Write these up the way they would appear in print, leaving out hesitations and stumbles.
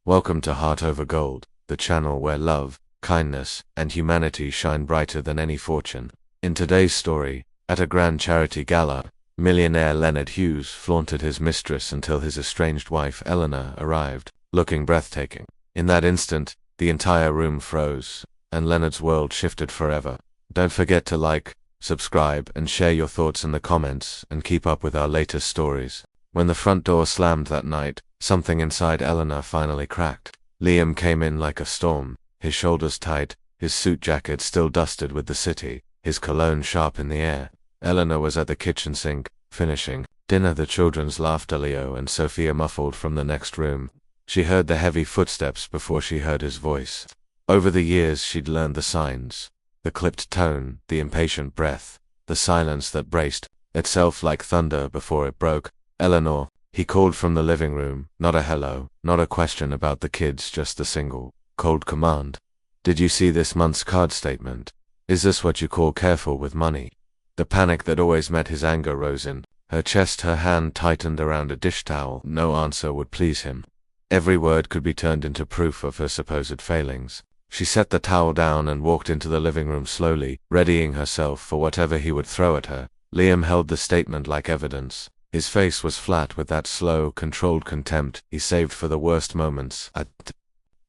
Welcome to Heart Over Gold, the channel where love, kindness, and humanity shine brighter than any fortune. In today's story, at a grand charity gala, millionaire Leonard Hughes flaunted his mistress until his estranged wife Eleanor arrived, looking breathtaking. In that instant, the entire room froze, and Leonard's world shifted forever. Don't forget to like, subscribe, and share your thoughts in the comments, and keep up with our latest stories. When the front door slammed that night, something inside Eleanor finally cracked. Liam came in like a storm, his shoulders tight, his suit jacket still dusted with the city, his cologne sharp in the air. Eleanor was at the kitchen sink, finishing dinner. The children's laughter, Leo and Sophia muffled from the next room. She heard the heavy footsteps before she heard his voice. Over the years she'd learned the signs. The clipped tone, the impatient breath, the silence that braced itself like thunder before it broke. Eleanor, he called from the living room, not a hello, not a question about the kids, just the single, cold command. Did you see this month's card statement? Is this what you call careful with money? The panic that always met his anger rose in her chest. Her hand tightened around a dish towel. No answer would please him. Every word could be turned into proof of her supposed failings. She set the towel down and walked into the living room slowly, readying herself for whatever he would throw at her. Liam held the statement like evidence. His face was flat with that slow, controlled contempt he saved for the worst moments. "I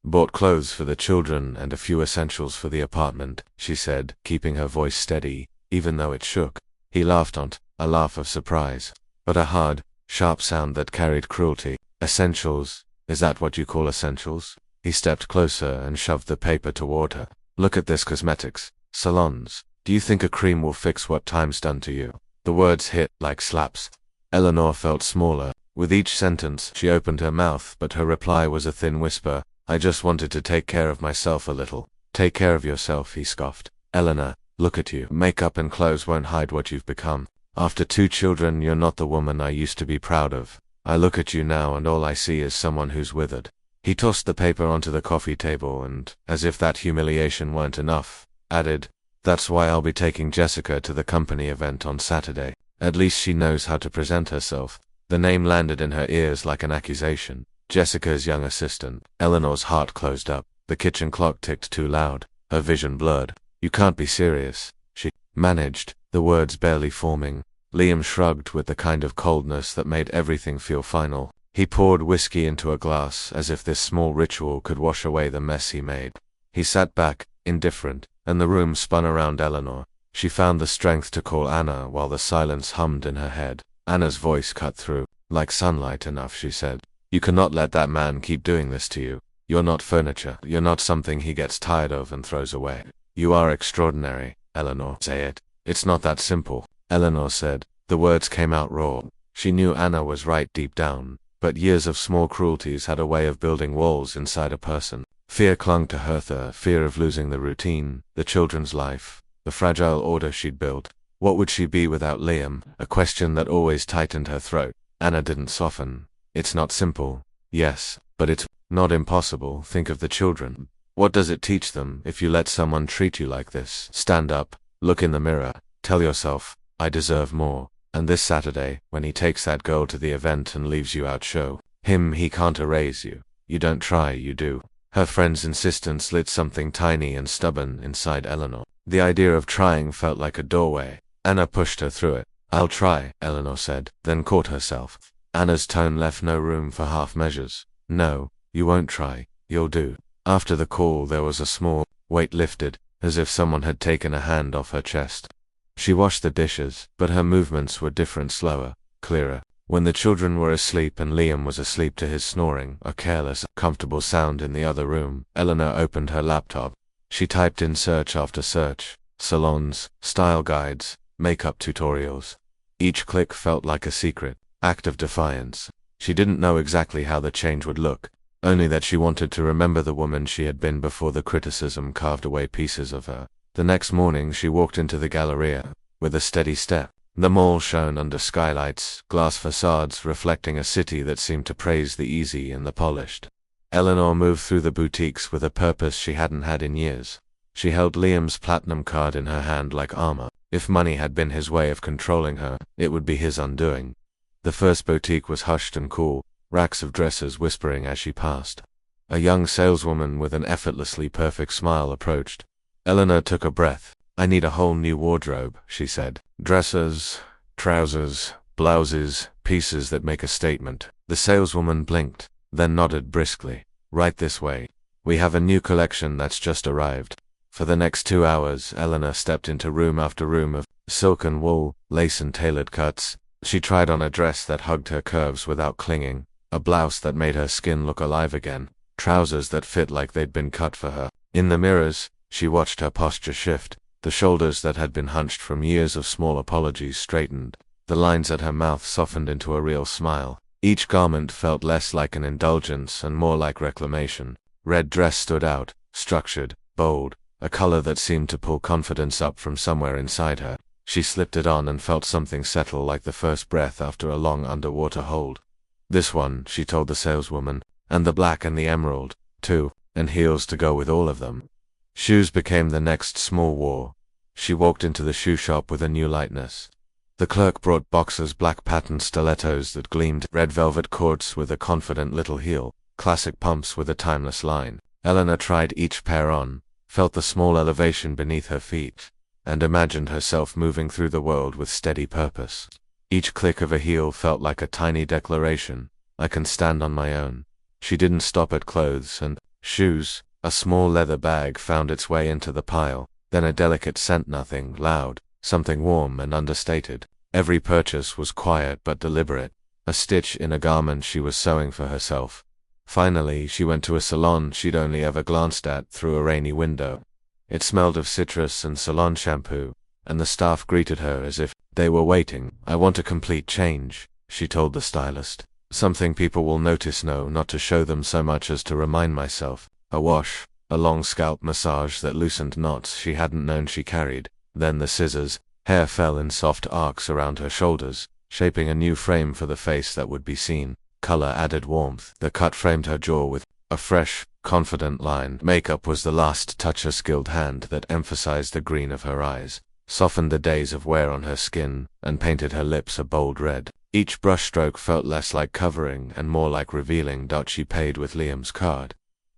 bought clothes for the children and a few essentials for the apartment," she said, keeping her voice steady, even though it shook. He laughed a laugh of surprise, but a hard, sharp sound that carried cruelty. "Essentials? Is that what you call essentials?" He stepped closer and shoved the paper toward her. "Look at this: cosmetics, salons. Do you think a cream will fix what time's done to you?" The words hit like slaps. Eleanor felt smaller. With each sentence, she opened her mouth, but her reply was a thin whisper. "I just wanted to take care of myself a little." "Take care of yourself," he scoffed. "Eleanor, look at you. Makeup and clothes won't hide what you've become. After 2 children, you're not the woman I used to be proud of. I look at you now and all I see is someone who's withered." He tossed the paper onto the coffee table and, as if that humiliation weren't enough, added, "That's why I'll be taking Jessica to the company event on Saturday. At least she knows how to present herself." The name landed in her ears like an accusation. Jessica's young assistant. Eleanor's heart closed up. The kitchen clock ticked too loud. Her vision blurred. "You can't be serious," she managed, the words barely forming. Liam shrugged with the kind of coldness that made everything feel final. He poured whiskey into a glass as if this small ritual could wash away the mess he made. He sat back, indifferent, and the room spun around Eleanor. She found the strength to call Anna while the silence hummed in her head. Anna's voice cut through. "Like sunlight enough," she said. "You cannot let that man keep doing this to you. You're not furniture. You're not something he gets tired of and throws away. You are extraordinary, Eleanor." "Say it. It's not that simple," Eleanor said. The words came out raw. She knew Anna was right deep down, but years of small cruelties had a way of building walls inside a person. Fear clung to her, the fear of losing the routine, the children's life, the fragile order she'd built. What would she be without Liam? A question that always tightened her throat. Anna didn't soften. "It's not simple." "Yes, but it's not impossible. Think of the children. What does it teach them if you let someone treat you like this? Stand up, look in the mirror, tell yourself, I deserve more. And this Saturday, when he takes that girl to the event and leaves you out, show him he can't erase you. You don't try, you do." Her friend's insistence lit something tiny and stubborn inside Eleanor. The idea of trying felt like a doorway. Anna pushed her through it. "I'll try," Eleanor said, then caught herself. Anna's tone left no room for half measures. "No, you won't try. You'll do." After the call, there was a small weight lifted, as if someone had taken a hand off her chest. She washed the dishes, but her movements were different, slower, clearer. When the children were asleep and Liam was asleep to his snoring, a careless, comfortable sound in the other room, Eleanor opened her laptop. She typed in search after search. Salons, style guides, makeup tutorials. Each click felt like a secret act of defiance. She didn't know exactly how the change would look, only that she wanted to remember the woman she had been before the criticism carved away pieces of her. The next morning she walked into the Galleria with a steady step. The mall shone under skylights, glass facades reflecting a city that seemed to praise the easy and the polished. Eleanor moved through the boutiques with a purpose she hadn't had in years. She held Liam's platinum card in her hand like armor. If money had been his way of controlling her, it would be his undoing. The first boutique was hushed and cool, racks of dresses whispering as she passed. A young saleswoman with an effortlessly perfect smile approached. Eleanor took a breath. "I need a whole new wardrobe," she said. "Dresses, trousers, blouses, pieces that make a statement." The saleswoman blinked, then nodded briskly. "Right this way. We have a new collection that's just arrived." For the next 2 hours, Eleanor stepped into room after room of silk and wool, lace and tailored cuts. She tried on a dress that hugged her curves without clinging, a blouse that made her skin look alive again, trousers that fit like they'd been cut for her. In the mirrors, she watched her posture shift. The shoulders that had been hunched from years of small apologies straightened. The lines at her mouth softened into a real smile. Each garment felt less like an indulgence and more like reclamation. Red dress stood out, structured, bold, a color that seemed to pull confidence up from somewhere inside her. She slipped it on and felt something settle like the first breath after a long underwater hold. "This one," she told the saleswoman, "and the black and the emerald, too, and heels to go with all of them." Shoes became the next small war. She walked into the shoe shop with a new lightness. The clerk brought boxes, black patterned stilettos that gleamed, red velvet courts with a confident little heel, classic pumps with a timeless line. Eleanor tried each pair on, felt the small elevation beneath her feet, and imagined herself moving through the world with steady purpose. Each click of a heel felt like a tiny declaration. "I can stand on my own." She didn't stop at clothes and shoes. A small leather bag found its way into the pile, then a delicate scent, nothing loud, something warm and understated. Every purchase was quiet but deliberate, a stitch in a garment she was sewing for herself. Finally, she went to a salon she'd only ever glanced at through a rainy window. It smelled of citrus and salon shampoo, and the staff greeted her as if they were waiting. "I want a complete change," she told the stylist. "Something people will notice, no, not to show them so much as to remind myself." A wash, a long scalp massage that loosened knots she hadn't known she carried, then the scissors. Hair fell in soft arcs around her shoulders, shaping a new frame for the face that would be seen. Color added warmth. The cut framed her jaw with a fresh, confident line. Makeup was the last touch, a skilled hand that emphasized the green of her eyes, softened the days of wear on her skin, and painted her lips a bold red. Each brushstroke felt less like covering and more like revealing. She paid with Liam's card.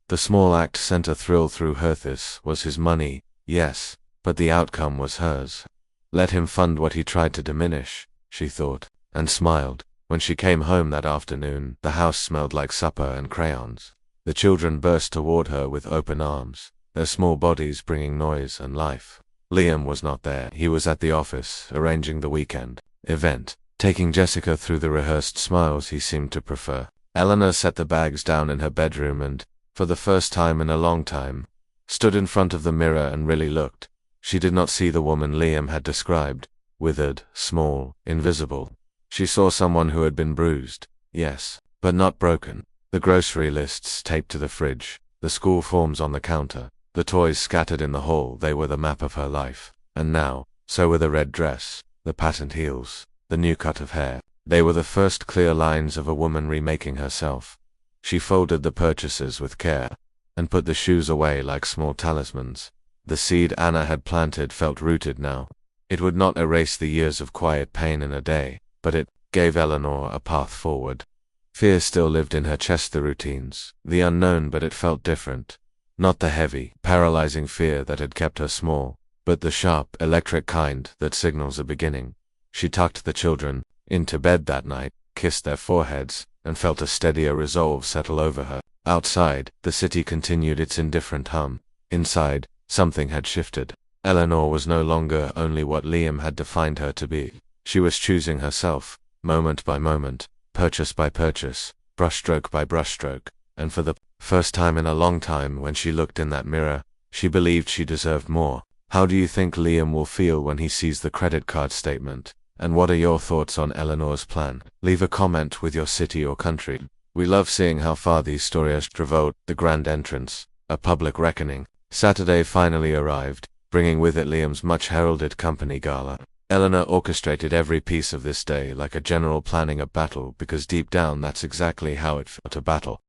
The small act sent a thrill through her. This was his money, yes, but the outcome was hers. Let him fund what he tried to diminish, she thought, and smiled. When she came home that afternoon, the house smelled like supper and crayons. The children burst toward her with open arms, their small bodies bringing noise and life. Liam was not there. He was at the office, arranging the weekend event, taking Jessica through the rehearsed smiles he seemed to prefer. Eleanor set the bags down in her bedroom and, for the first time in a long time, stood in front of the mirror and really looked. She did not see the woman Liam had described, withered, small, invisible. She saw someone who had been bruised, yes, but not broken. The grocery lists taped to the fridge, the school forms on the counter, the toys scattered in the hall, they were the map of her life. And now, so were the red dress, the patent heels, the new cut of hair. They were the first clear lines of a woman remaking herself. She folded the purchases with care, and put the shoes away like small talismans. The seed Anna had planted felt rooted now. It would not erase the years of quiet pain in a day, but it gave Eleanor a path forward. Fear still lived in her chest, the routines, the unknown, but it felt different. Not the heavy, paralyzing fear that had kept her small, but the sharp, electric kind that signals a beginning. She tucked the children into bed that night, kissed their foreheads, and felt a steadier resolve settle over her. Outside, the city continued its indifferent hum. Inside, something had shifted. Eleanor was no longer only what Liam had defined her to be. She was choosing herself, moment by moment, purchase by purchase, brushstroke by brushstroke, and for the first time in a long time, when she looked in that mirror, she believed she deserved more. How do you think Liam will feel when he sees the credit card statement? And what are your thoughts on Eleanor's plan? Leave a comment with your city or country. We love seeing how far these stories traveled. The grand entrance, a public reckoning. Saturday finally arrived, bringing with it Liam's much-heralded company gala. Eleanor orchestrated every piece of this day like a general planning a battle, because deep down that's exactly how it felt, a battle.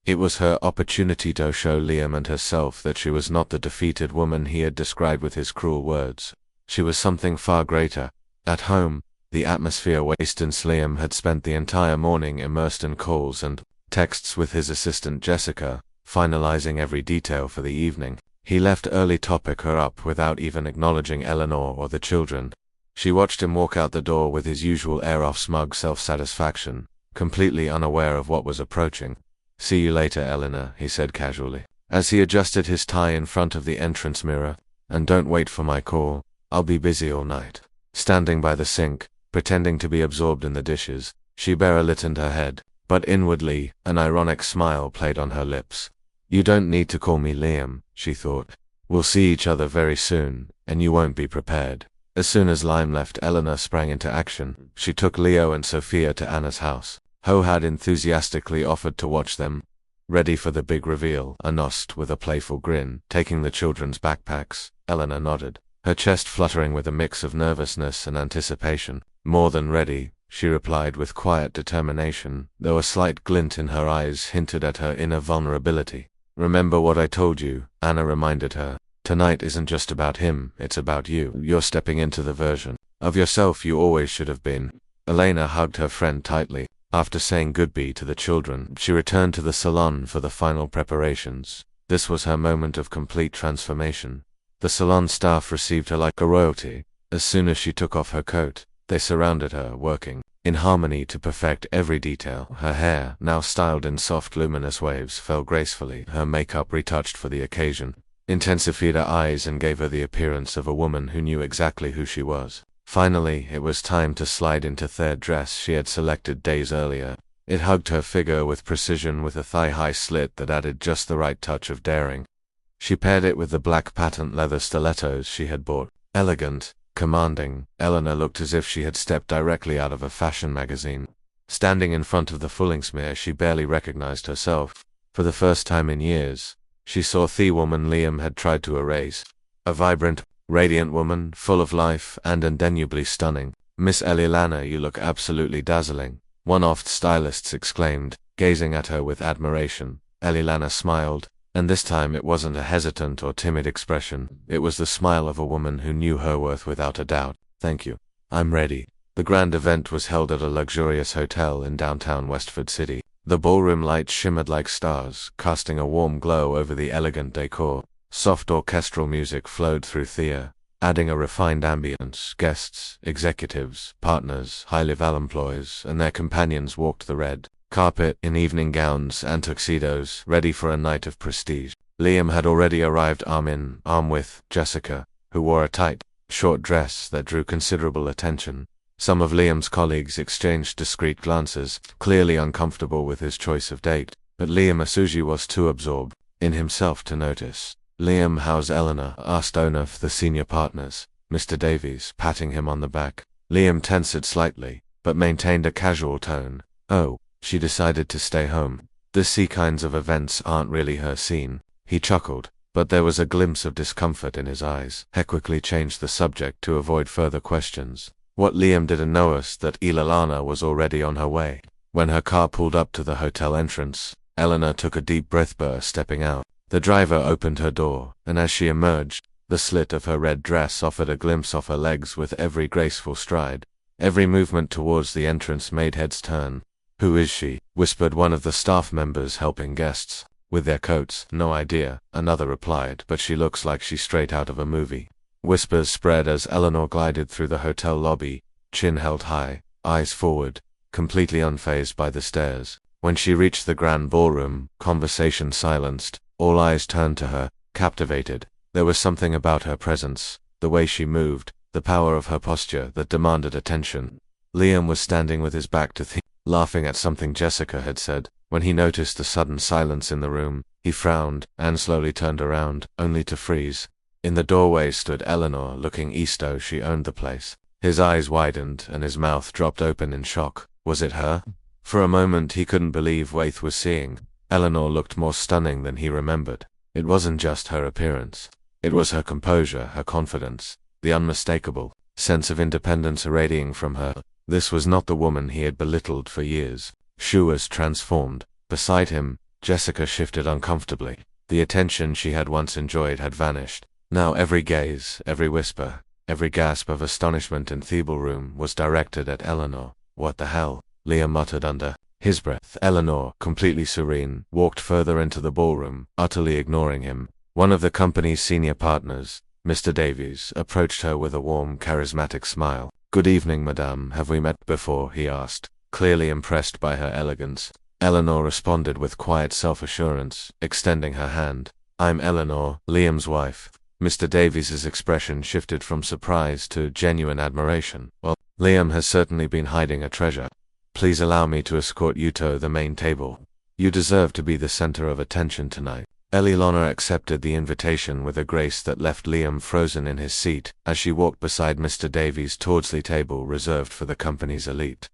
It was her opportunity to show Liam and herself that she was not the defeated woman he had described with his cruel words. She was something far greater. At home, the atmosphere was tense. Liam had spent the entire morning immersed in calls and texts with his assistant Jessica, finalizing every detail for the evening. He left early to pick her up without even acknowledging Eleanor or the children. She watched him walk out the door with his usual air of smug self-satisfaction, completely unaware of what was approaching. "See you later, Eleanor," he said casually, as he adjusted his tie in front of the entrance mirror. "And don't wait for my call. I'll be busy all night." Standing by the sink, pretending to be absorbed in the dishes, she barely turned her head, but inwardly, an ironic smile played on her lips. "You don't need to call me Liam," she thought. "We'll see each other very soon, and you won't be prepared." As soon as Liam left, Eleanor sprang into action. She took Leo and Sophia to Anna's house. Ho had enthusiastically offered to watch them. "Ready for the big reveal?" Anna asked with a playful grin, taking the children's backpacks. Eleanor nodded, her chest fluttering with a mix of nervousness and anticipation. "More than ready," she replied with quiet determination, though a slight glint in her eyes hinted at her inner vulnerability. "Remember what I told you," Anna reminded her. "Tonight isn't just about him, it's about you. You're stepping into the version of yourself you always should have been." Elena hugged her friend tightly. After saying goodbye to the children, she returned to the salon for the final preparations. This was her moment of complete transformation. The salon staff received her like a royalty. As soon as she took off her coat, they surrounded her, working in harmony to perfect every detail. Her hair, now styled in soft luminous waves, fell gracefully, her makeup retouched for the occasion, intensified her eyes and gave her the appearance of a woman who knew exactly who she was. Finally, it was time to slide into third dress she had selected days earlier. It hugged her figure with precision, with a thigh-high slit that added just the right touch of daring. She paired it with the black patent leather stilettos she had bought. Elegant, commanding, Eleanor looked as if she had stepped directly out of a fashion magazine. Standing in front of the Fullingsmere, she barely recognized herself. For the first time in years, she saw the woman Liam had tried to erase. A vibrant, radiant woman, full of life and undeniably stunning. "Miss Elilana, you look absolutely dazzling," one of the stylists exclaimed, gazing at her with admiration. Elilana smiled, and this time it wasn't a hesitant or timid expression. It was the smile of a woman who knew her worth without a doubt. "Thank you. I'm ready." The grand event was held at a luxurious hotel in downtown Westford City. The ballroom lights shimmered like stars, casting a warm glow over the elegant decor. Soft orchestral music flowed through Thea, adding a refined ambience. Guests, executives, partners, high-level employees, and their companions walked the red carpet in evening gowns and tuxedos, ready for a night of prestige. Liam had already arrived arm in arm with Jessica, who wore a tight, short dress that drew considerable attention. Some of Liam's colleagues exchanged discreet glances, clearly uncomfortable with his choice of date, but Liam Asuji was too absorbed in himself to notice. "Liam, how's Eleanor?" asked owner of the senior partners, Mr. Davies, patting him on the back. Liam tensed slightly, but maintained a casual tone. "Oh, she decided to stay home. These kinds of events aren't really her scene." He chuckled, but there was a glimpse of discomfort in his eyes. He quickly changed the subject to avoid further questions. What Liam didn't know was that Ilana was already on her way. When her car pulled up to the hotel entrance, Eleanor took a deep breath before stepping out. The driver opened her door, and as she emerged, the slit of her red dress offered a glimpse of her legs with every graceful stride. Every movement towards the entrance made heads turn. "Who is she?" whispered one of the staff members helping guests with their coats. "No idea," another replied, "but she looks like she's straight out of a movie." Whispers spread as Eleanor glided through the hotel lobby, chin held high, eyes forward, completely unfazed by the stares. When she reached the grand ballroom, conversation silenced, all eyes turned to her, captivated. There was something about her presence, the way she moved, the power of her posture that demanded attention. Liam was standing with his back to Thea, laughing at something Jessica had said. When he noticed the sudden silence in the room, he frowned and slowly turned around, only to freeze. In the doorway stood Eleanor, looking as though she owned the place. His eyes widened and his mouth dropped open in shock. Was it her? For a moment he couldn't believe what he was seeing. Eleanor looked more stunning than he remembered. It wasn't just her appearance. It was her composure, her confidence, the unmistakable sense of independence radiating from her. This was not the woman he had belittled for years. She was transformed. Beside him, Jessica shifted uncomfortably. The attention she had once enjoyed had vanished. Now every gaze, every whisper, every gasp of astonishment in the ballroom was directed at Eleanor. "What the hell?" Liam muttered under His breath. Eleanor, completely serene, walked further into the ballroom, utterly ignoring him. One of the company's senior partners, Mr. Davies, approached her with a warm, charismatic smile. "Good evening, madame. Have we met before?" he asked, clearly impressed by her elegance. Eleanor responded with quiet self-assurance, extending her hand. "I'm Eleanor, Liam's wife." Mr. Davies's expression shifted from surprise to genuine admiration. "Well, Liam has certainly been hiding a treasure. Please allow me to escort you to the main table. You deserve to be the center of attention tonight." Eleanor accepted the invitation with a grace that left Liam frozen in his seat as she walked beside Mr. Davies towards the table reserved for the company's elite.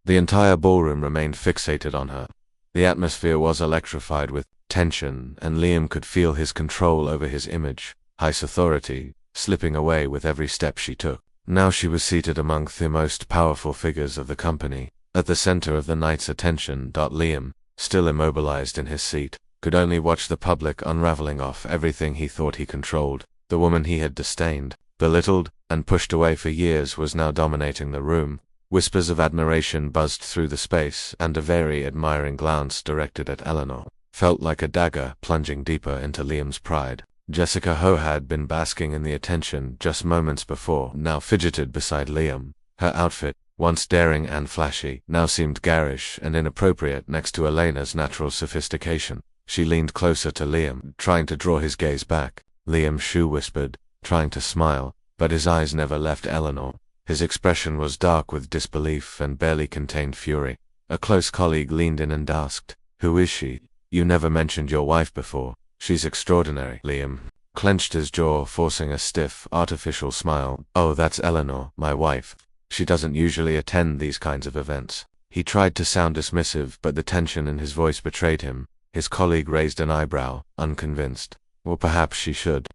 The entire ballroom remained fixated on her. The atmosphere was electrified with tension, and Liam could feel his control over his image, his authority, slipping away with every step she took. Now she was seated among the most powerful figures of the company, at the center of the night's attention. Liam, still immobilized in his seat, could only watch the public unraveling off everything he thought he controlled. The woman he had disdained, belittled, and pushed away for years was now dominating the room. Whispers of admiration buzzed through the space, and a very admiring glance directed at Eleanor felt like a dagger plunging deeper into Liam's pride. Jessica Ho had been basking in the attention just moments before, now fidgeted beside Liam. Her outfit, once daring and flashy, now seemed garish and inappropriate next to Elena's natural sophistication. She leaned closer to Liam, trying to draw his gaze back. Liam Shu whispered, trying to smile, but his eyes never left Eleanor. His expression was dark with disbelief and barely contained fury. A close colleague leaned in and asked, "Who is she? You never mentioned your wife before." "She's extraordinary." Liam clenched his jaw, forcing a stiff, artificial smile. "Oh, that's Eleanor, my wife. She doesn't usually attend these kinds of events." He tried to sound dismissive, but the tension in his voice betrayed him. His colleague raised an eyebrow, unconvinced. "Well, perhaps she should.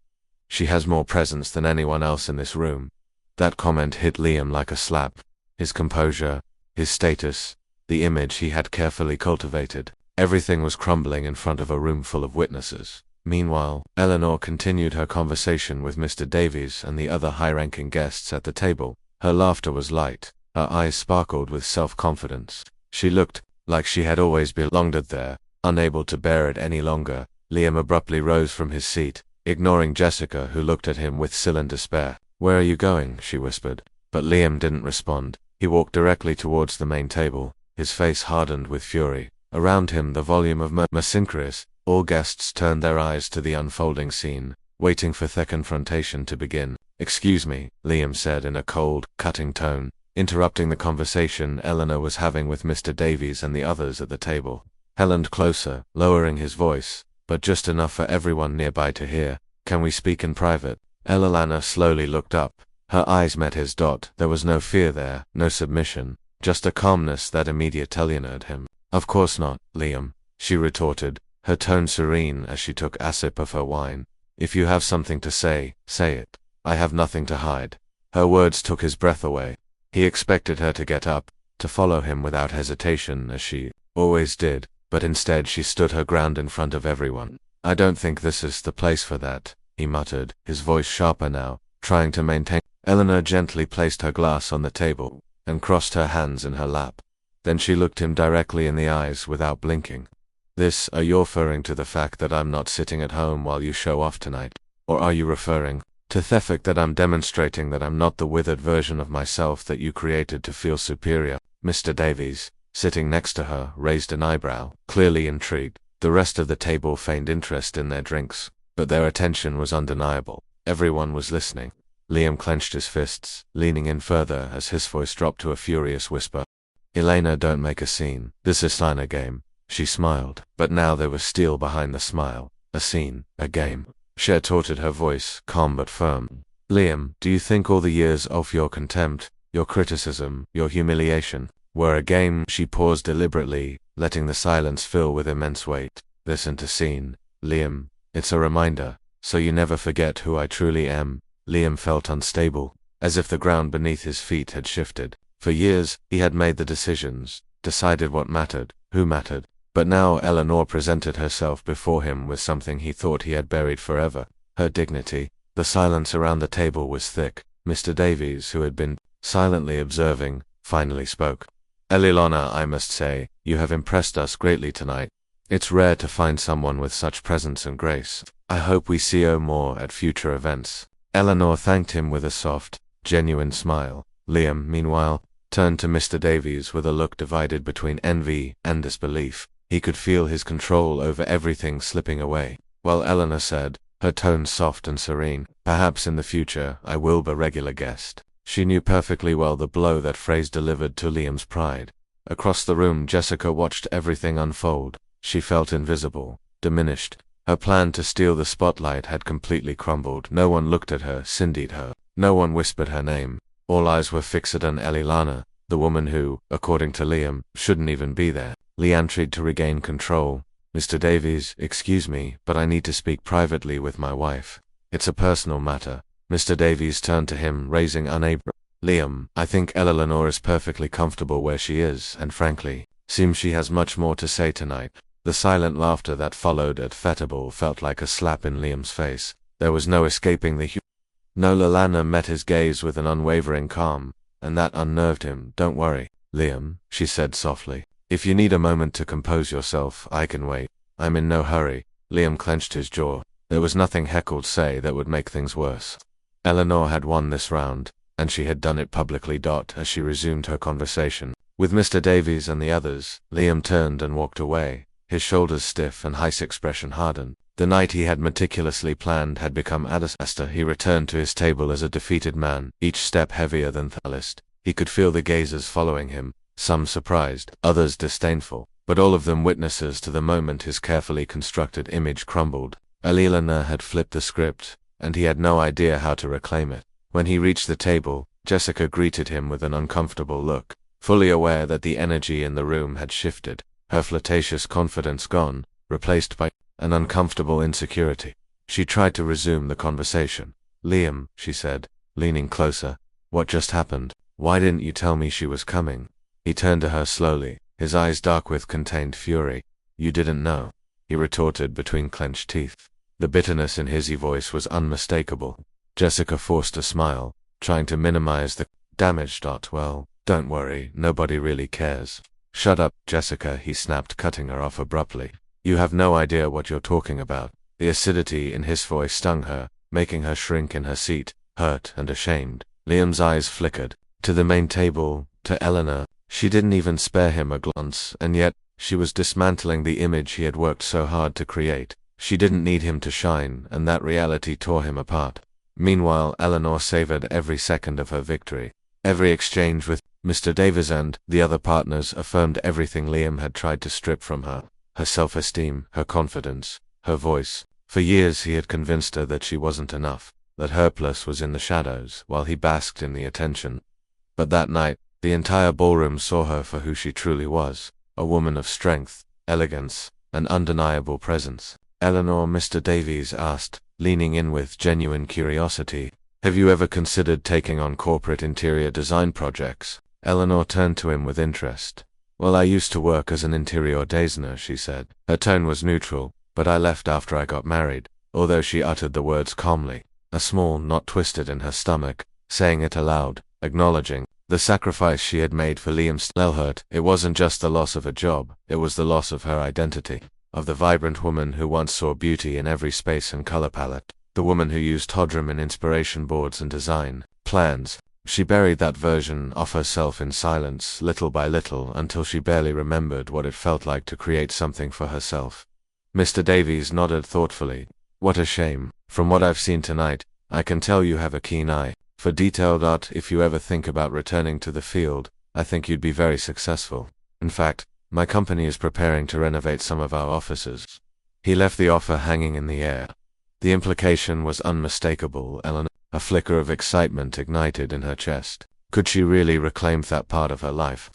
She has more presence than anyone else in this room." That comment hit Liam like a slap. His composure, his status, the image he had carefully cultivated, everything was crumbling in front of a room full of witnesses. Meanwhile, Eleanor continued her conversation with Mr. Davies and the other high-ranking guests at the table. Her laughter was light, her eyes sparkled with self-confidence. She looked like she had always belonged there. Unable to bear it any longer, Liam abruptly rose from his seat, ignoring Jessica, who looked at him with sullen despair. "Where are you going?" she whispered. But Liam didn't respond. He walked directly towards the main table, his face hardened with fury. Around him the volume of Mistress. All guests turned their eyes to the unfolding scene, waiting for the confrontation to begin. "Excuse me," Liam said in a cold, cutting tone, interrupting the conversation Eleanor was having with Mr. Davies and the others at the table. He leaned closer, lowering his voice, but just enough for everyone nearby to hear. "Can we speak in private?" Eleanor slowly looked up. Her eyes met his. There was no fear there, no submission, just a calmness that immediately alienated him. "Of course not, Liam," she retorted, her tone serene as she took a sip of her wine. "If you have something to say, say it. I have nothing to hide." Her words took his breath away. He expected her to get up, to follow him without hesitation as she always did, but instead she stood her ground in front of everyone. "I don't think this is the place for that," he muttered, his voice sharper now, trying to maintain. Eleanor gently placed her glass on the table and crossed her hands in her lap. Then she looked him directly in the eyes without blinking. Are you referring to the fact that I'm not sitting at home while you show off tonight? Or are you referring to the fact that I'm demonstrating that I'm not the withered version of myself that you created to feel superior?" Mr. Davies, sitting next to her, raised an eyebrow, clearly intrigued. The rest of the table feigned interest in their drinks, but their attention was undeniable. Everyone was listening. Liam clenched his fists, leaning in further as his voice dropped to a furious whisper. "Elena, don't make a scene. This is not a game." She smiled, but now there was steel behind the smile. "A scene, a game." She retorted, her voice calm but firm. "Liam, do you think all the years of your contempt, your criticism, your humiliation, were a game?" She paused deliberately, letting the silence fill with immense weight. "This isn't a scene, Liam. It's a reminder, so you never forget who I truly am." Liam felt unstable, as if the ground beneath his feet had shifted. For years, he had made the decisions, decided what mattered, who mattered. But now Eleanor presented herself before him with something he thought he had buried forever, her dignity. The silence around the table was thick. Mr. Davies, who had been silently observing, finally spoke. Elilana, I must say, you have impressed us greatly tonight. It's rare to find someone with such presence and grace. I hope we see you more at future events. Eleanor thanked him with a soft, genuine smile. Liam, meanwhile, turned to Mr. Davies with a look divided between envy and disbelief. He could feel his control over everything slipping away. While Eleanor said, her tone soft and serene, "Perhaps in the future I will be a regular guest." She knew perfectly well the blow that phrase delivered to Liam's pride. Across the room, Jessica watched everything unfold. She felt invisible, diminished. Her plan to steal the spotlight had completely crumbled. No one looked at her, cindied her. No one whispered her name. All eyes were fixed on Elilana, the woman who, according to Liam, shouldn't even be there. Leanne tried to regain control. "Mr. Davies, excuse me, but I need to speak privately with my wife. It's a personal matter." Mr. Davies turned to him, raising unable. "Liam, I think Eleanor is perfectly comfortable where she is, and frankly, seems she has much more to say tonight." The silent laughter that followed at Fetable felt like a slap in Liam's face. There was no escaping the humor. No, Lalana met his gaze with an unwavering calm, and that unnerved him. "Don't worry, Liam," she said softly. "If you need a moment to compose yourself, I can wait. I'm in no hurry." Liam clenched his jaw. There was nothing Heck could say that would make things worse. Eleanor had won this round, and she had done it publicly. As she resumed her conversation with Mr. Davies and the others, Liam turned and walked away, his shoulders stiff and his expression hardened. The night he had meticulously planned had become a disaster. He returned to his table as a defeated man, each step heavier than the last. He could feel the gazes following him, some surprised, others disdainful, but all of them witnesses to the moment his carefully constructed image crumbled. Elilana had flipped the script, and he had no idea how to reclaim it. When he reached the table, Jessica greeted him with an uncomfortable look, fully aware that the energy in the room had shifted, her flirtatious confidence gone, replaced by an uncomfortable insecurity. She tried to resume the conversation. "Liam," she said, leaning closer, "what just happened? Why didn't you tell me she was coming?" He turned to her slowly, his eyes dark with contained fury. "You didn't know," he retorted between clenched teeth. The bitterness in his voice was unmistakable. Jessica forced a smile, trying to minimize the damage. "Well, don't worry, nobody really cares." "Shut up, Jessica," he snapped, cutting her off abruptly. "You have no idea what you're talking about." The acidity in his voice stung her, making her shrink in her seat, hurt and ashamed. Liam's eyes flickered. To the main table, to Eleanor. She didn't even spare him a glance, and yet, she was dismantling the image he had worked so hard to create. She didn't need him to shine, and that reality tore him apart. Meanwhile, Eleanor savored every second of her victory. Every exchange with Mr. Davies and the other partners affirmed everything Liam had tried to strip from her. Her self-esteem, her confidence, her voice. For years he had convinced her that she wasn't enough, that her place was in the shadows, while he basked in the attention. But that night, the entire ballroom saw her for who she truly was, a woman of strength, elegance, and undeniable presence. "Eleanor," Mr. Davies asked, leaning in with genuine curiosity, "have you ever considered taking on corporate interior design projects?" Eleanor turned to him with interest. "Well, I used to work as an interior designer," she said. Her tone was neutral, but I left after I got married, although she uttered the words calmly, a small knot twisted in her stomach, saying it aloud, acknowledging the sacrifice she had made for Liam's hurt. It wasn't just the loss of a job, it was the loss of her identity, of the vibrant woman who once saw beauty in every space and color palette, the woman who used Todram in inspiration boards and design plans. She buried that version of herself in silence, little by little, until she barely remembered what it felt like to create something for herself. Mr. Davies nodded thoughtfully. "What a shame. From what I've seen tonight, I can tell you have a keen eye for detail. If you ever think about returning to the field, I think you'd be very successful. In fact, my company is preparing to renovate some of our offices." He left the offer hanging in the air. The implication was unmistakable. A flicker of excitement ignited in her chest. Could she really reclaim that part of her life?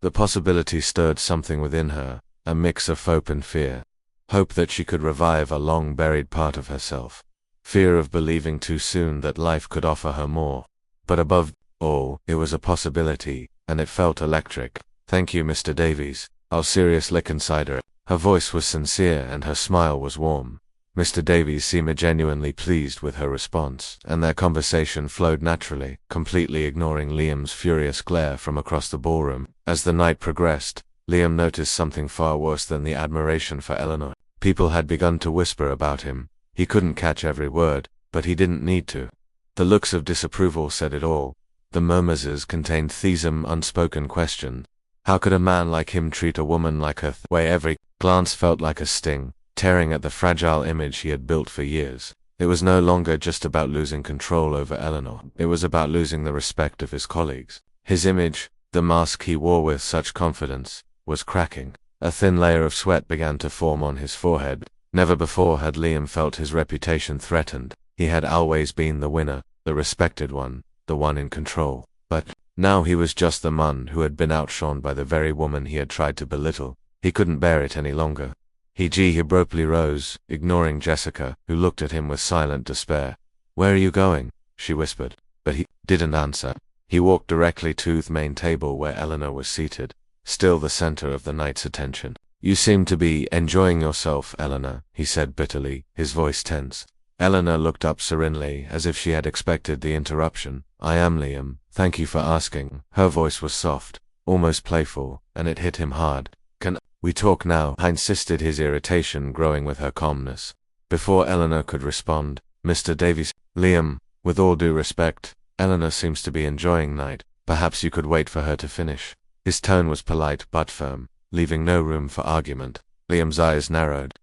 The possibility stirred something within her, a mix of hope and fear. Hope that she could revive a long-buried part of herself. Fear of believing too soon that life could offer her more. But above all, it was a possibility, and it felt electric. "Thank you, Mr. Davies. I'll seriously consider it." Her voice was sincere and her smile was warm. Mr. Davies seemed genuinely pleased with her response, and their conversation flowed naturally, completely ignoring Liam's furious glare from across the ballroom. As the night progressed, Liam noticed something far worse than the admiration for Eleanor. People had begun to whisper about him. He couldn't catch every word, but he didn't need to. The looks of disapproval said it all. The murmurs contained theism unspoken question. How could a man like him treat a woman like her way? Every glance felt like a sting, tearing at the fragile image he had built for years. It was no longer just about losing control over Eleanor. It was about losing the respect of his colleagues. His image, the mask he wore with such confidence, was cracking. A thin layer of sweat began to form on his forehead. Never before had Liam felt his reputation threatened. He had always been the winner, the respected one, the one in control. But now he was just the man who had been outshone by the very woman he had tried to belittle. He couldn't bear it any longer. He abruptly rose, ignoring Jessica, who looked at him with silent despair. "Where are you going?" she whispered. But he didn't answer. He walked directly to the main table where Eleanor was seated, still the center of the night's attention. "You seem to be enjoying yourself, Eleanor," he said bitterly, his voice tense. Eleanor looked up serenely, as if she had expected the interruption. "I am, Liam. Thank you for asking." Her voice was soft, almost playful, and it hit him hard. "Can we talk now?" he insisted, his irritation growing with her calmness. Before Eleanor could respond, Mr. Davies, "Liam, with all due respect, Eleanor seems to be enjoying night. Perhaps you could wait for her to finish." His tone was polite but firm, leaving no room for argument. Liam's eyes narrowed.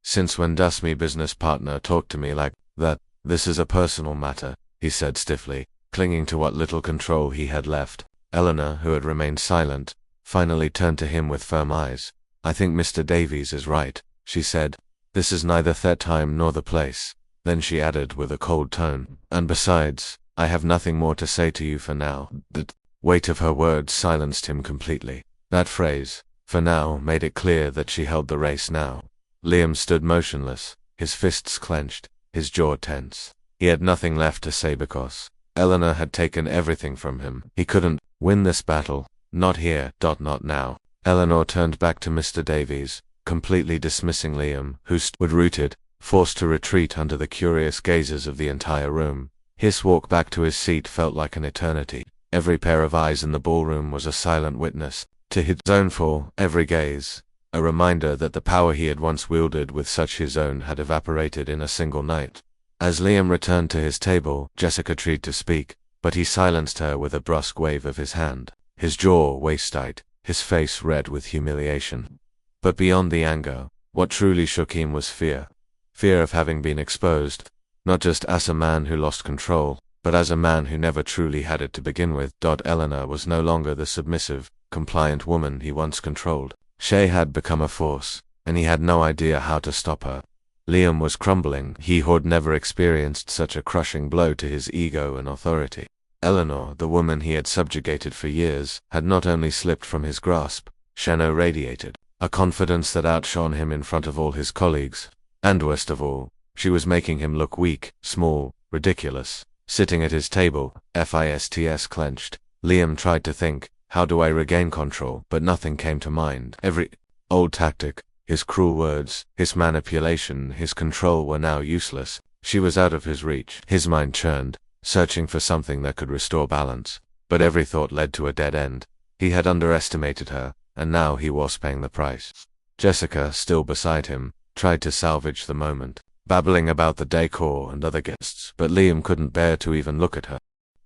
"Since when does my business partner talk to me like that? This is a personal matter," he said stiffly, clinging to what little control he had left. Eleanor, who had remained silent, finally turned to him with firm eyes. "I think Mr. Davies is right," she said. "This is neither the time nor the place." Then she added with a cold tone, "And besides, I have nothing more to say to you for now." The weight of her words silenced him completely. That phrase, "for now," made it clear that she held the race now. Liam stood motionless, his fists clenched, his jaw tense. He had nothing left to say because Eleanor had taken everything from him. He couldn't win this battle. Not here. Not now. Eleanor turned back to Mr. Davies, completely dismissing Liam, who stood rooted, forced to retreat under the curious gazes of the entire room. His walk back to his seat felt like an eternity. Every pair of eyes in the ballroom was a silent witness to his own fall, every gaze a reminder that the power he had once wielded with such his own had evaporated in a single night. As Liam returned to his table, Jessica tried to speak, but he silenced her with a brusque wave of his hand, his jaw waist-tight, his face red with humiliation. But beyond the anger, what truly shook him was fear. Fear of having been exposed, not just as a man who lost control, but as a man who never truly had it to begin with. Eleanor was no longer the submissive, compliant woman he once controlled. She had become a force, and he had no idea how to stop her. Liam was crumbling. He had never experienced such a crushing blow to his ego and authority. Eleanor, the woman he had subjugated for years, had not only slipped from his grasp, she now radiated a confidence that outshone him in front of all his colleagues. And worst of all, she was making him look weak, small, ridiculous. Sitting at his table, fists clenched, Liam tried to think, how do I regain control? But nothing came to mind. Every old tactic, his cruel words, his manipulation, his control were now useless. She was out of his reach. His mind churned, searching for something that could restore balance. But every thought led to a dead end. He had underestimated her, and now he was paying the price. Jessica, still beside him, tried to salvage the moment, babbling about the decor and other guests, but Liam couldn't bear to even look at her.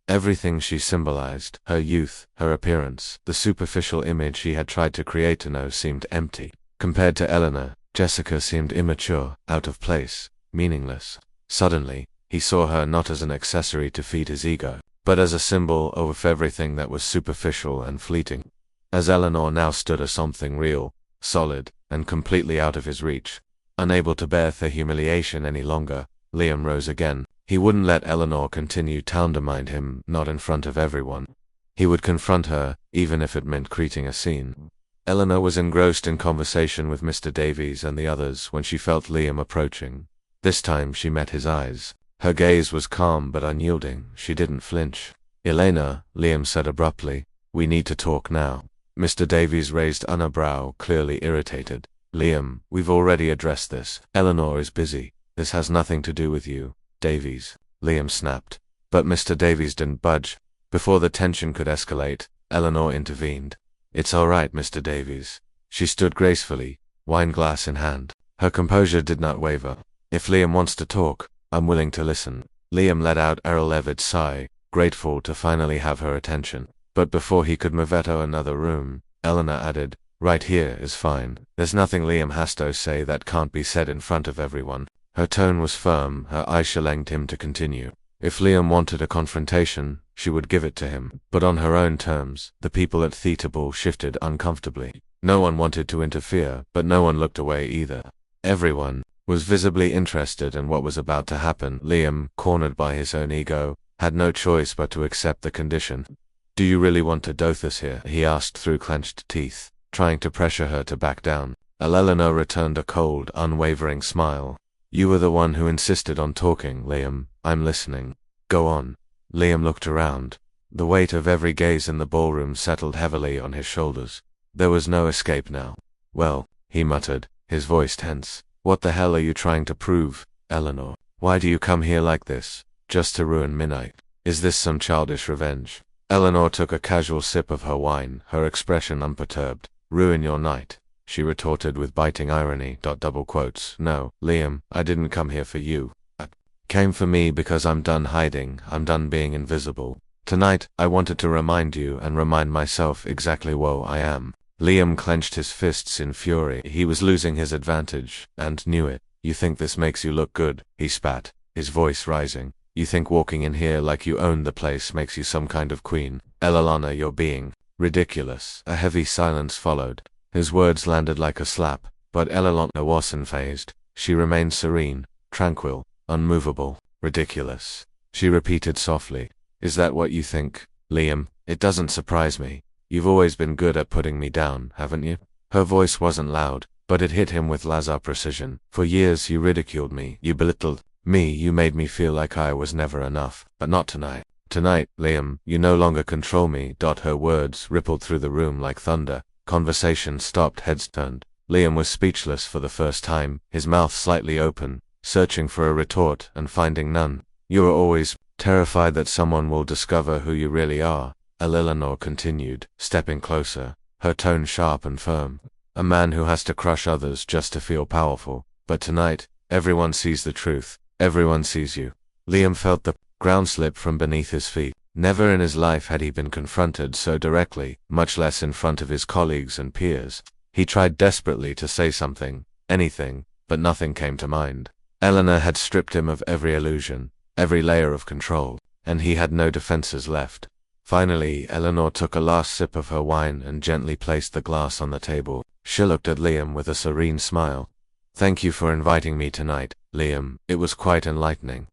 Everything she symbolized, her youth, her appearance, the superficial image he had tried to create seemed empty. Compared to Eleanor, Jessica seemed immature, out of place, meaningless. Suddenly, he saw her not as an accessory to feed his ego, but as a symbol of everything that was superficial and fleeting. As Eleanor now stood as something real, solid, and completely out of his reach, unable to bear the humiliation any longer, Liam rose again. He wouldn't let Eleanor continue to undermine him, not in front of everyone. He would confront her, even if it meant creating a scene. Eleanor was engrossed in conversation with Mr. Davies and the others when she felt Liam approaching. This time she met his eyes. Her gaze was calm but unyielding. She didn't flinch. "Elena," Liam said abruptly, "we need to talk now." Mr. Davies raised a brow, clearly irritated. "Liam, we've already addressed this. Eleanor is busy." This has nothing to do with you, Davies, Liam snapped. But Mr. Davies didn't budge. Before the tension could escalate, Eleanor intervened. It's all right, Mr. Davies. She stood gracefully, wine glass in hand. Her composure did not waver. If Liam wants to talk, I'm willing to listen. Liam let out a relieved sigh, grateful to finally have her attention. But before he could move to another room, Eleanor added, right here is fine. There's nothing Liam has to say that can't be said in front of everyone. Her tone was firm, her eyes challenged him to continue. If Liam wanted a confrontation, she would give it to him, but on her own terms. The people at the table shifted uncomfortably. No one wanted to interfere, but no one looked away either. Everyone was visibly interested in what was about to happen. Liam, cornered by his own ego, had no choice but to accept the condition. Do you really want to do this here? He asked through clenched teeth, trying to pressure her to back down. Eleanor returned a cold, unwavering smile. You were the one who insisted on talking, Liam. I'm listening. Go on. Liam looked around. The weight of every gaze in the ballroom settled heavily on his shoulders. There was no escape now. Well, he muttered, his voice tense. What the hell are you trying to prove, Eleanor? Why do you come here like this? Just to ruin midnight? Is this some childish revenge? Eleanor took a casual sip of her wine, her expression unperturbed. Ruin your night, she retorted with biting irony. Double quotes. No, Liam, I didn't come here for you. I came for me because I'm done hiding, I'm done being invisible. Tonight, I wanted to remind you and remind myself exactly who I am. Liam clenched his fists in fury. He was losing his advantage, and knew it. You think this makes you look good? He spat, his voice rising. You think walking in here like you own the place makes you some kind of queen? Eleanor, you're being ridiculous. A heavy silence followed. His words landed like a slap, but Eleanor wasn't fazed. She remained serene, tranquil, unmovable. Ridiculous, she repeated softly. Is that what you think, Liam? It doesn't surprise me. You've always been good at putting me down, haven't you? Her voice wasn't loud, but it hit him with laser precision. For years you ridiculed me, you belittled me, you made me feel like I was never enough, but not tonight. Tonight, Liam, you no longer control me. Her words rippled through the room like thunder. Conversation stopped, heads turned. Liam was speechless for the first time, his mouth slightly open, searching for a retort and finding none. You are always terrified that someone will discover who you really are, Eleanor continued, stepping closer, her tone sharp and firm. A man who has to crush others just to feel powerful. But tonight, everyone sees the truth. Everyone sees you. Liam felt the ground slip from beneath his feet. Never in his life had he been confronted so directly, much less in front of his colleagues and peers. He tried desperately to say something, anything, but nothing came to mind. Eleanor had stripped him of every illusion, every layer of control, and he had no defenses left. Finally, Eleanor took a last sip of her wine and gently placed the glass on the table. She looked at Liam with a serene smile. Thank you for inviting me tonight, Liam. It was quite enlightening.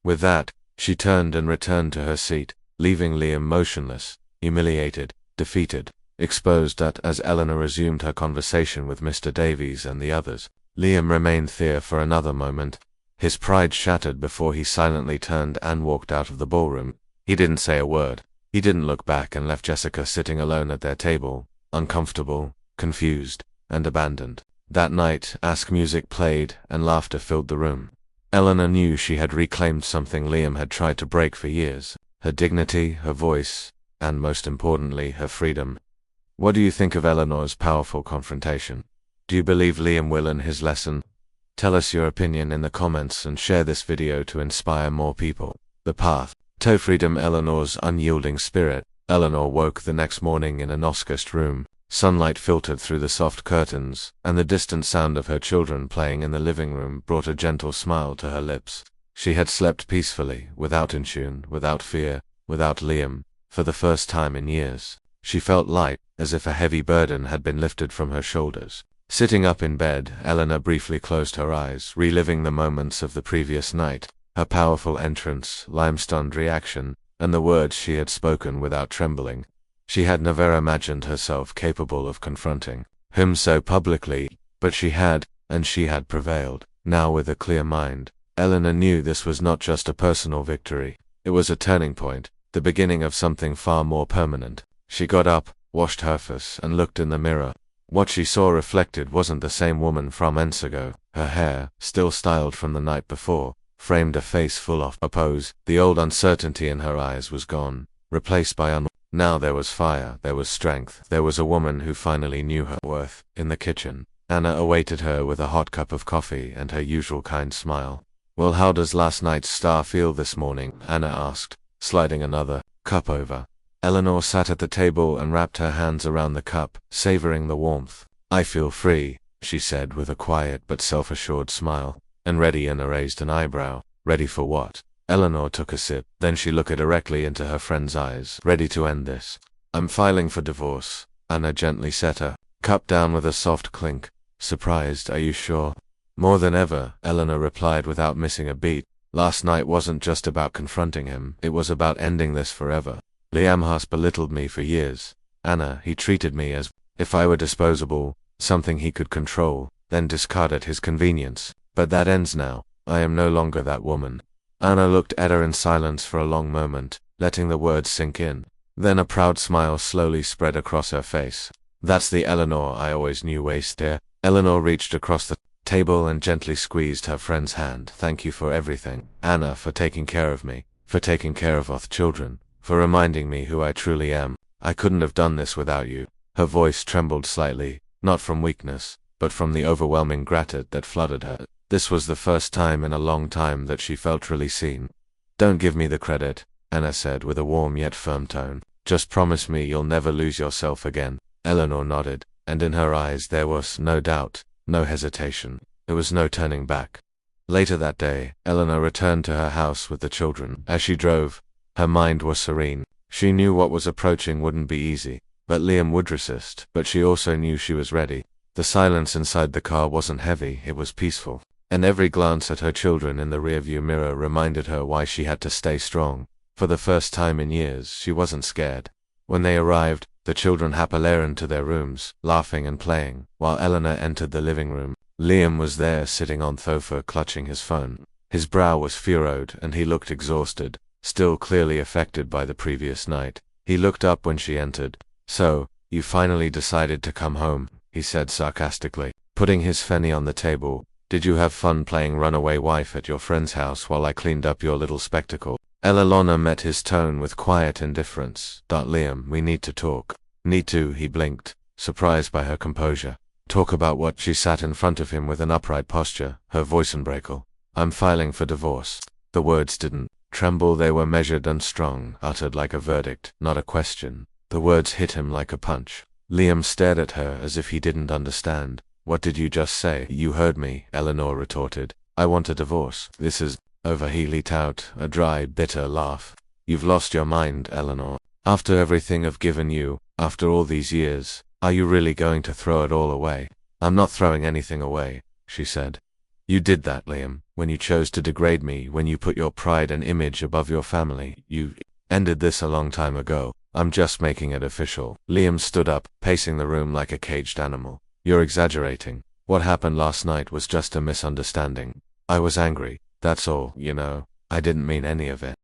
With that, she turned and returned to her seat, leaving Liam motionless, humiliated, defeated, exposed. As Eleanor resumed her conversation with Mr. Davies and the others, Liam remained there for another moment, his pride shattered before he silently turned and walked out of the ballroom. He didn't say a word. He didn't look back and left Jessica sitting alone at their table, uncomfortable, confused, and abandoned. That night, music played and laughter filled the room. Eleanor knew she had reclaimed something Liam had tried to break for years. Her dignity, her voice, and most importantly, her freedom. What do you think of Eleanor's powerful confrontation? Do you believe Liam will learn his lesson? Tell us your opinion in the comments and share this video to inspire more people. The path to freedom. Eleanor's unyielding spirit. Eleanor woke the next morning in an Oscast room. Sunlight filtered through the soft curtains, and the distant sound of her children playing in the living room brought a gentle smile to her lips. She had slept peacefully, without intune, without fear, without Liam, for the first time in years. She felt light, as if a heavy burden had been lifted from her shoulders. Sitting up in bed, Eleanor briefly closed her eyes, reliving the moments of the previous night, her powerful entrance, Liam-stunned reaction, and the words she had spoken without trembling. She had never imagined herself capable of confronting him so publicly, but she had, and she had prevailed. Now with a clear mind, Eleanor knew this was not just a personal victory. It was a turning point, the beginning of something far more permanent. She got up, washed her face, and looked in the mirror. What she saw reflected wasn't the same woman from months ago. Her hair, still styled from the night before, framed a face full of pose. The old uncertainty in her eyes was gone, replaced by Now there was fire, there was strength, there was a woman who finally knew her worth. In the kitchen, Anna awaited her with a hot cup of coffee and her usual kind smile. "Well, how does last night's star feel this morning?" Anna asked, sliding another cup over. Eleanor sat at the table and wrapped her hands around the cup, savoring the warmth. "I feel free," she said with a quiet but self-assured smile. "And ready." Anna raised an eyebrow. "Ready for what?" Eleanor took a sip, then she looked directly into her friend's eyes. "Ready to end this." "I'm filing for divorce." Anna gently set her cup down with a soft clink. "Surprised, are you sure?" "More than ever," Eleanor replied without missing a beat. "Last night wasn't just about confronting him, it was about ending this forever. Liam has belittled me for years. Anna, he treated me as if I were disposable, something he could control, then discard at his convenience. But that ends now. I am no longer that woman." Anna looked at her in silence for a long moment, letting the words sink in. Then a proud smile slowly spread across her face. "That's the Eleanor I always knew." Waist there. Eleanor reached across the table and gently squeezed her friend's hand. "Thank you for everything, Anna, for taking care of me, for taking care of our children, for reminding me who I truly am. I couldn't have done this without you." Her voice trembled slightly, not from weakness, but from the overwhelming gratitude that flooded her. This was the first time in a long time that she felt really seen. "Don't give me the credit," Anna said with a warm yet firm tone. "Just promise me you'll never lose yourself again." Eleanor nodded, and in her eyes there was no doubt, no hesitation. There was no turning back. Later that day, Eleanor returned to her house with the children. As she drove, her mind was serene. She knew what was approaching wouldn't be easy, but Liam would resist, but she also knew she was ready. The silence inside the car wasn't heavy, it was peaceful. And every glance at her children in the rearview mirror reminded her why she had to stay strong. For the first time in years, she wasn't scared. When they arrived, the children ran to their rooms, laughing and playing, while Eleanor entered the living room. Liam was there sitting on the sofa clutching his phone. His brow was furrowed and he looked exhausted, still clearly affected by the previous night. He looked up when she entered. "So, you finally decided to come home," he said sarcastically, putting his penny on the table. "Did you have fun playing runaway wife at your friend's house while I cleaned up your little spectacle?" Eleanor met his tone with quiet indifference. "Liam, we need to talk." "Need to?" He blinked, surprised by her composure. "Talk about what?" She sat in front of him with an upright posture, her voice unbreakable. "I'm filing for divorce." The words didn't tremble, they were measured and strong, uttered like a verdict, not a question. The words hit him like a punch. Liam stared at her as if he didn't understand. "What did you just say?" "You heard me," Eleanor retorted. "I want a divorce. This is over." He let out a dry, bitter laugh. "You've lost your mind, Eleanor. After everything I've given you, after all these years, are you really going to throw it all away?" "I'm not throwing anything away," she said. "You did that, Liam, when you chose to degrade me, when you put your pride and image above your family. You ended this a long time ago. I'm just making it official." Liam stood up, pacing the room like a caged animal. "You're exaggerating. What happened last night was just a misunderstanding. I was angry, that's all, you know. I didn't mean any of it."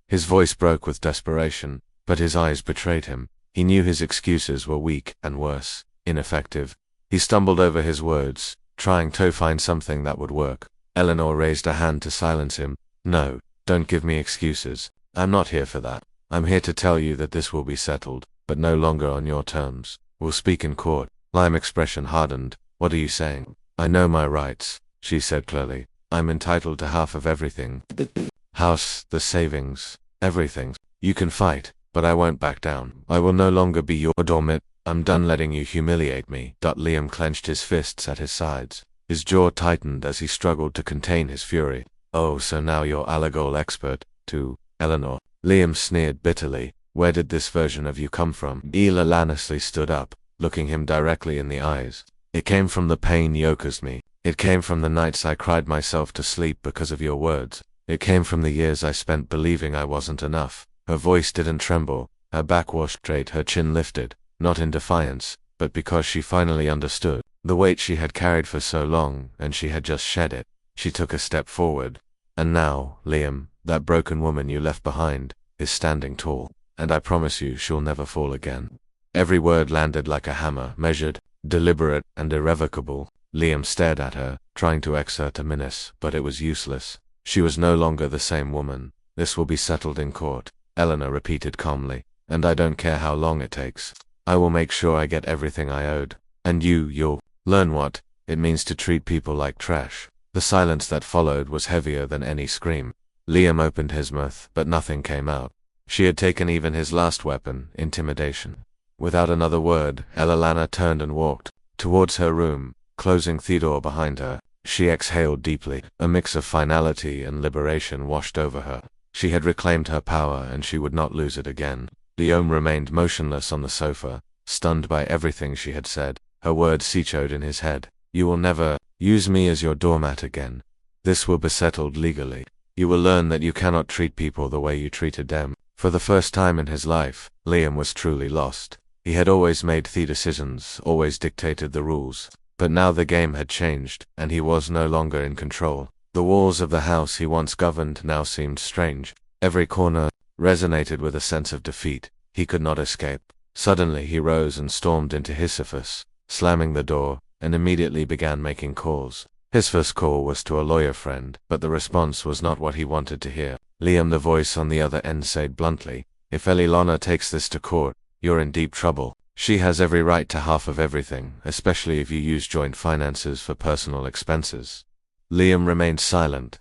His voice broke with desperation, but his eyes betrayed him. He knew his excuses were weak and worse, ineffective. He stumbled over his words, trying to find something that would work. Eleanor raised a hand to silence him. "No, don't give me excuses. I'm not here for that. I'm here to tell you that this will be settled, but no longer on your terms. We'll speak in court." Liam's expression hardened. "What are you saying?" "I know my rights," she said clearly. "I'm entitled to half of everything. The house, the savings, everything. You can fight, but I won't back down. I will no longer be your doormat. I'm done letting you humiliate me." Liam clenched his fists at his sides. His jaw tightened as he struggled to contain his fury. "Oh, so now you're allegorical expert, too, Eleanor." Liam sneered bitterly. "Where did this version of you come from?" Ela Lannisley stood up, looking him directly in the eyes. "It came from the pain you caused me. It came from the nights I cried myself to sleep because of your words. It came from the years I spent believing I wasn't enough." Her voice didn't tremble, her back was straight, her chin lifted, not in defiance, but because she finally understood the weight she had carried for so long, and she had just shed it. She took a step forward. "And now, Liam, that broken woman you left behind is standing tall, and I promise you she'll never fall again." Every word landed like a hammer, measured, deliberate, and irrevocable. Liam stared at her, trying to exert a menace, but it was useless. She was no longer the same woman. This will be settled in court, Eleanor repeated calmly, and I don't care how long it takes. I will make sure I get everything I owed. And you'll learn what it means to treat people like trash. The silence that followed was heavier than any scream. Liam opened his mouth, but nothing came out. She had taken even his last weapon, intimidation. Without another word, Eleanor turned and walked towards her room, closing the door behind her. She exhaled deeply. A mix of finality and liberation washed over her. She had reclaimed her power, and she would not lose it again. Liam remained motionless on the sofa, stunned by everything she had said. Her words echoed in his head. You will never use me as your doormat again. This will be settled legally. You will learn that you cannot treat people the way you treated them. For the first time in his life, Liam was truly lost. He had always made the decisions, always dictated the rules. But now the game had changed, and he was no longer in control. The walls of the house he once governed now seemed strange. Every corner resonated with a sense of defeat. He could not escape. Suddenly he rose and stormed into his office, slamming the door, and immediately began making calls. His first call was to a lawyer friend, but the response was not what he wanted to hear. Liam, the voice on the other end, said bluntly, "If Eleanor takes this to court, you're in deep trouble. She has every right to half of everything, especially if you use joint finances for personal expenses." Liam remained silent.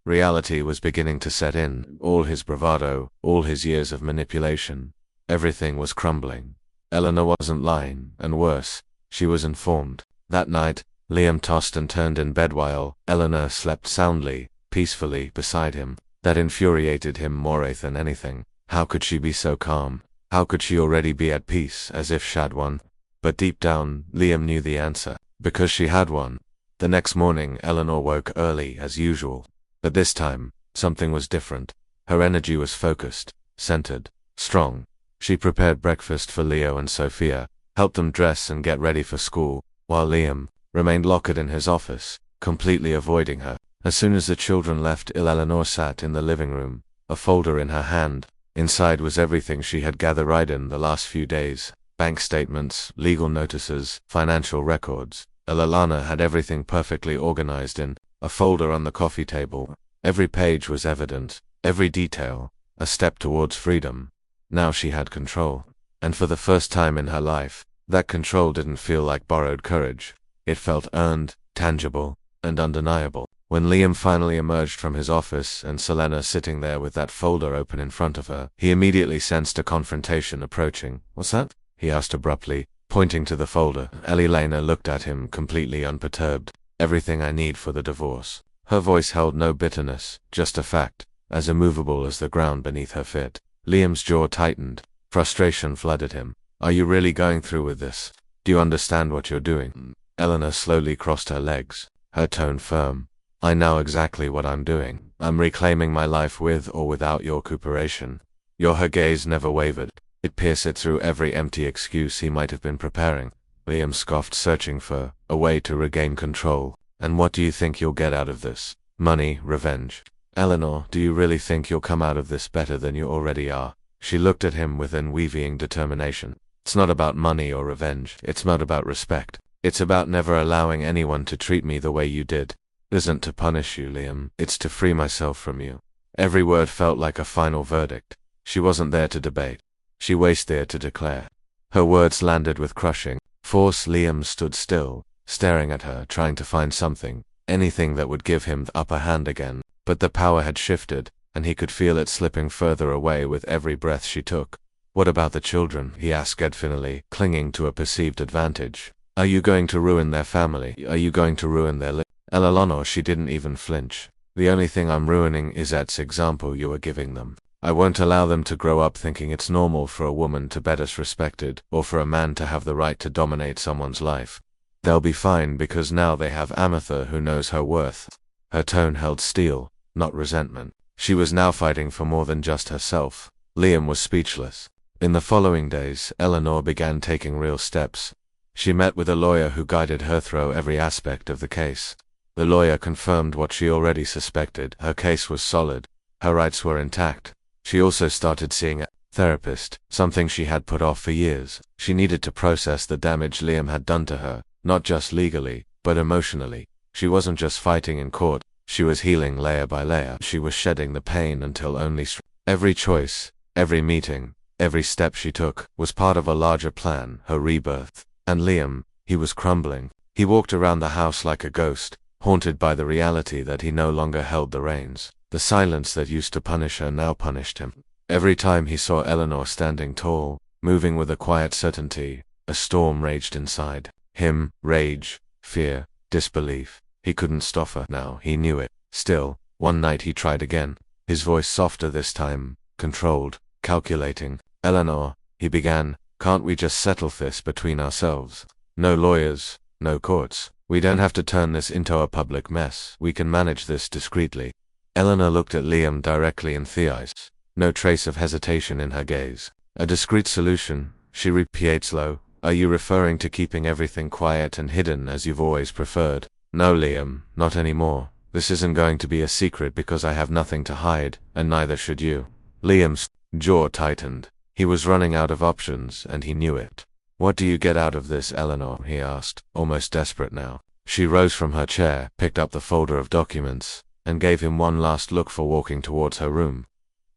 Reality was beginning to set in. All his bravado, all his years of manipulation, everything was crumbling. Eleanor wasn't lying, and worse, she was informed. That night, Liam tossed and turned in bed while Eleanor slept soundly, peacefully beside him. That infuriated him more than anything. How could she be so calm? How could she already be at peace, as if she had won? But deep down, Liam knew the answer. Because she had won. The next morning, Eleanor woke early, as usual. But this time, something was different. Her energy was focused, centered, strong. She prepared breakfast for Leo and Sophia, helped them dress and get ready for school, while Liam remained locked in his office, completely avoiding her. As soon as the children left, Eleanor sat in the living room, a folder in her hand. Inside was everything she had gathered in the last few days: bank statements, legal notices, financial records. Eleanor had everything perfectly organized in a folder on the coffee table. Every page was evident, every detail, a step towards freedom. Now she had control. And for the first time in her life, that control didn't feel like borrowed courage. It felt earned, tangible, and undeniable. When Liam finally emerged from his office and Selena sitting there with that folder open in front of her, he immediately sensed a confrontation approaching. "What's that?" he asked abruptly, pointing to the folder. Elena looked at him completely unperturbed. "Everything I need for the divorce." Her voice held no bitterness, just a fact, as immovable as the ground beneath her feet. Liam's jaw tightened. Frustration flooded him. "Are you really going through with this? Do you understand what you're doing?" Eleanor slowly crossed her legs, her tone firm. "I know exactly what I'm doing. I'm reclaiming my life with or without your cooperation." Her gaze never wavered. It pierced through every empty excuse he might have been preparing. Liam scoffed, searching for a way to regain control. "And what do you think you'll get out of this? Money, revenge? Eleanor, do you really think you'll come out of this better than you already are?" She looked at him with unwearying determination. "It's not about money or revenge. It's not about respect. It's about never allowing anyone to treat me the way you did. It isn't to punish you, Liam. It's to free myself from you." Every word felt like a final verdict. She wasn't there to debate. She was there to declare. Her words landed with crushing force. Liam stood still, staring at her, trying to find something, anything that would give him the upper hand again. But the power had shifted, and he could feel it slipping further away with every breath she took. "What about the children?" he asked dreadfully, clinging to a perceived advantage. "Are you going to ruin their family? Are you going to ruin their life?" Eleanor, she didn't even flinch. "The only thing I'm ruining is that example you are giving them. I won't allow them to grow up thinking it's normal for a woman to be disrespected, or for a man to have the right to dominate someone's life. They'll be fine because now they have Amatha who knows her worth." Her tone held steel, not resentment. She was now fighting for more than just herself. Liam was speechless. In the following days, Eleanor began taking real steps. She met with a lawyer who guided her through every aspect of the case. The lawyer confirmed what she already suspected. Her case was solid. Her rights were intact. She also started seeing a therapist, something she had put off for years. She needed to process the damage Liam had done to her, not just legally, But emotionally, she wasn't just fighting in court, she was healing layer by layer. She was shedding the pain until only every choice, every meeting, every step she took was part of a larger plan, her rebirth. And Liam, he was crumbling. He walked around the house like a ghost, haunted by the reality that he no longer held the reins. The silence that used to punish her now punished him. Every time he saw Eleanor standing tall, moving with a quiet certainty, a storm raged inside him, rage, fear, disbelief. He couldn't stop her now, he knew it. Still, one night he tried again, his voice softer this time, controlled, calculating. Eleanor, he began, can't we just settle this between ourselves? No lawyers, no courts. We don't have to turn this into a public mess. We can manage this discreetly. Eleanor looked at Liam directly in the eyes, no trace of hesitation in her gaze. A discreet solution, she repeated slow. Are you referring to keeping everything quiet and hidden as you've always preferred? No, Liam, not anymore. This isn't going to be a secret because I have nothing to hide, and neither should you. Liam's jaw tightened. He was running out of options, and he knew it. What do you get out of this, Eleanor? He asked, almost desperate now. She rose from her chair, picked up the folder of documents, and gave him one last look for walking towards her room.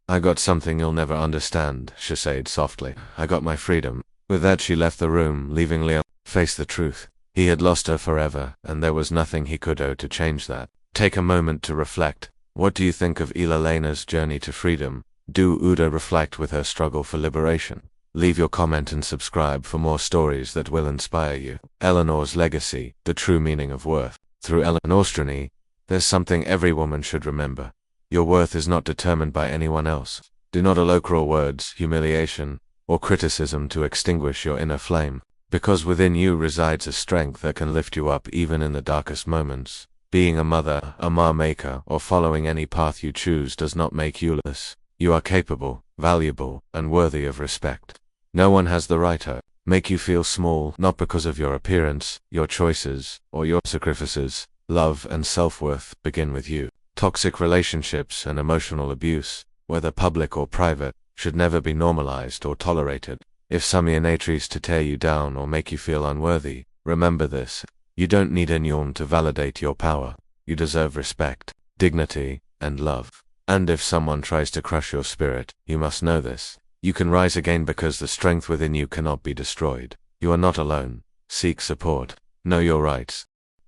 I got something you'll never understand, she said softly. I got my freedom. With that she left the room, leaving Liam face the truth. He had lost her forever, and there was nothing he could do to change that. Take a moment to reflect. What do you think of Elalena's journey to freedom? Do Uda reflect with her struggle for liberation? Leave your comment and subscribe for more stories that will inspire you. Eleanor's legacy, the true meaning of worth. Through Eleanor's journey, there's something every woman should remember. Your worth is not determined by anyone else. Do not allow cruel words, humiliation, or criticism to extinguish your inner flame, because within you resides a strength that can lift you up even in the darkest moments. Being a mother, a maker, or following any path you choose does not make you less. You are capable, valuable, and worthy of respect. No one has the right to make you feel small, not because of your appearance, your choices, or your sacrifices. Love and self-worth begin with you. Toxic relationships and emotional abuse, whether public or private, should never be normalized or tolerated. If someone tries to tear you down or make you feel unworthy, remember this. You don't need anyone to validate your power. You deserve respect, dignity, and love. And if someone tries to crush your spirit, you must know this. You can rise again because the strength within you cannot be destroyed. You are not alone. Seek support. Know your rights.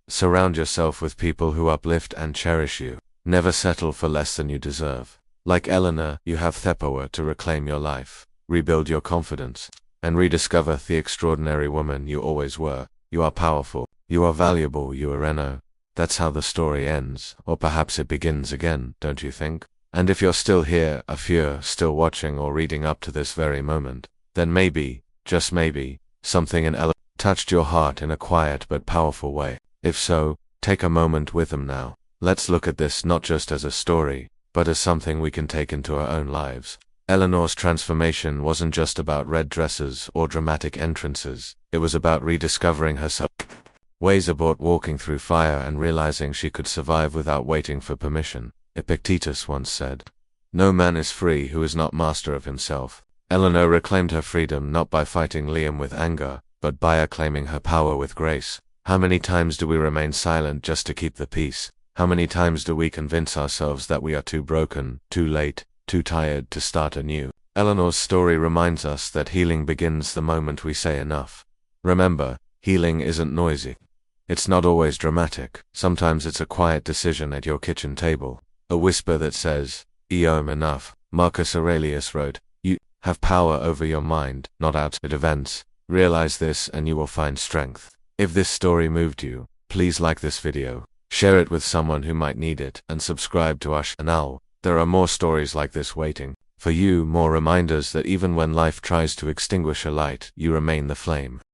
Surround yourself with people who uplift and cherish you. Never settle for less than you deserve. Like Eleanor, you have the power to reclaim your life, rebuild your confidence, and rediscover the extraordinary woman you always were. You are powerful. You are valuable, you are. That's how the story ends, or perhaps it begins again, don't you think? And if you're still here, if you're still watching or reading up to this very moment, then maybe, just maybe, something in Eleanor touched your heart in a quiet but powerful way. If so, take a moment with them now. Let's look at this not just as a story, but as something we can take into our own lives. Eleanor's transformation wasn't just about red dresses or dramatic entrances. It was about rediscovering herself. Ways about walking through fire and realizing she could survive without waiting for permission. Epictetus once said, "No man is free who is not master of himself." Eleanor reclaimed her freedom not by fighting Liam with anger, but by acclaiming her power with grace. How many times do we remain silent just to keep the peace? How many times do we convince ourselves that we are too broken, too late, too tired to start anew? Eleanor's story reminds us that healing begins the moment we say enough. Remember, healing isn't noisy. It's not always dramatic. Sometimes it's a quiet decision at your kitchen table. A whisper that says, enough. Marcus Aurelius wrote, you have power over your mind, not outside events. Realize this and you will find strength. If this story moved you, please like this video, share it with someone who might need it, and subscribe to our channel. There are more stories like this waiting for you, more reminders that even when life tries to extinguish a light, you remain the flame.